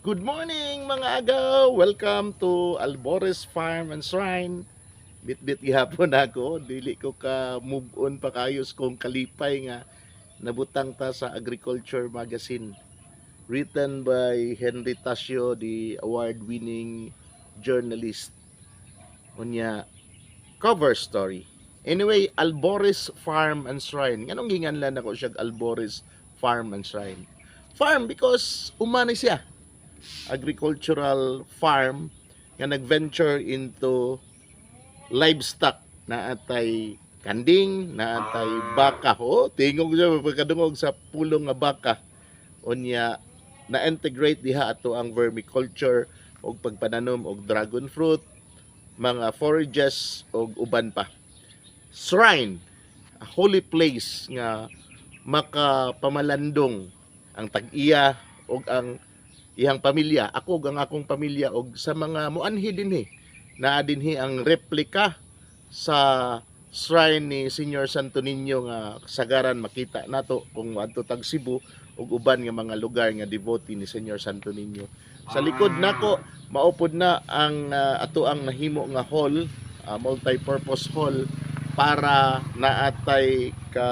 Good morning mga agaw! Welcome to Albores Farm and Shrine. Bit-bit gihapon ako, dili ko ka move on pa kayos kung kalipay nga nabutang ta sa Agriculture Magazine. Written by Henry Tasio, the award-winning journalist. Unya, cover story. Anyway, Albores Farm and Shrine. Anong ginganlan ako siya Albores Farm and Shrine? Farm because umani siya agricultural farm nga nag-venture into livestock na atay kanding, na atay baka. Tingog siya pagkadungog sa pulong nga baka. Unya na-integrate diha ato ang vermiculture og pagpananom og dragon fruit, mga forages og uban pa. Shrine, a holy place nga makapamalandong ang tag-iya og ang iyang pamilya, ako ang akong pamilya og sa mga muanhi dinhi. Naa dinhi ang replika sa shrine ni Senyor Santo Niño nga sagaran makita nato kung adto tag Cebu ug uban nga mga lugar nga devotee ni Senyor Santo Niño. Sa likod nako maupod na ang ato ang nahimo nga hall, multi-purpose hall para naatay ka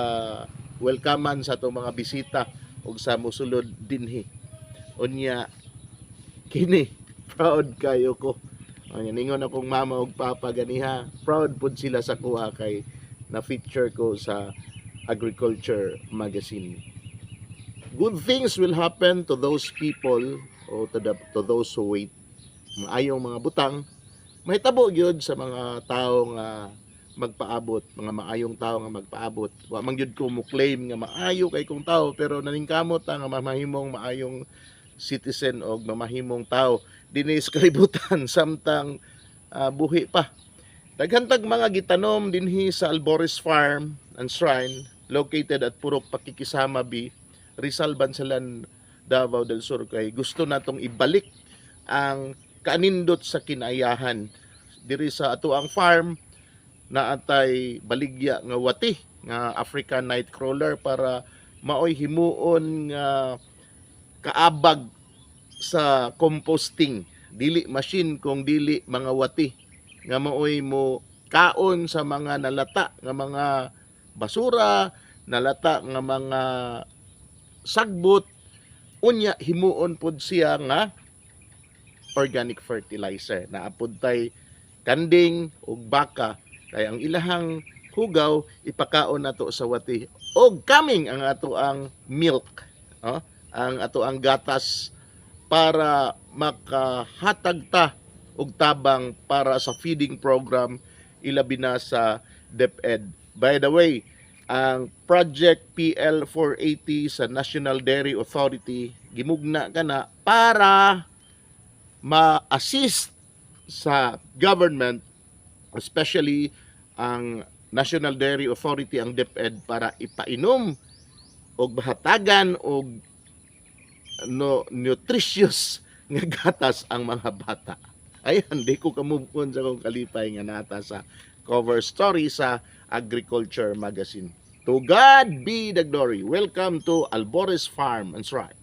welcomean sa atong mga bisita ug sa mosulod dinhi. Unya kini proud kayo ko. Ningon akong mama ug papa ganiha, proud pud sila sa kuha kay na feature ko sa Agriculture Magazine. Good things will happen to those people o to those who wait. Maayong mga butang mahitabo gyud sa mga tao nga magpaabot, mga maayong tao nga magpaabot. Wa man gyud ko mo claim nga maayo kay kong tao, pero naningkamot nga mamahimong maayong citizen o mamahimong tao dinhi sa kalibutan samtang buhi pa. Daghantag mga gitanom dinhi sa Albores Farm and Shrine located at Purok Pakikisama B, Rizal Bansalan, Davao del Sur, kay gusto natong ibalik ang kanindot sa kinayahan diri sa ato ang farm na atay baligya nga wati nga African nightcrawler para maoy himuon nga kaabag sa composting, dili machine kung dili mga wati nga maoy mo kaon sa mga nalata nga mga basura, nalata nga mga sagbot, unya himuon pod siya nga organic fertilizer na apod tay kanding ug baka kay ang ilahang hugaw ipakaon nato sa wati og kaming ang ato ang milk, ang ato ang gatas para makahatag ta og tabang para sa feeding program ilabi na sa DepEd. By the way, ang Project PL 480 sa National Dairy Authority gimugna kana para ma-assist sa government, especially ang National Dairy Authority, ang DepEd, para ipainom og bahatagan og nutritious nga gatas ang mga bata. Ayan, di ko ka-move on sa kong kalipay nga nata sa cover story sa Agriculture Magazine. To God be the glory. Welcome to Albores Farm and Shrine.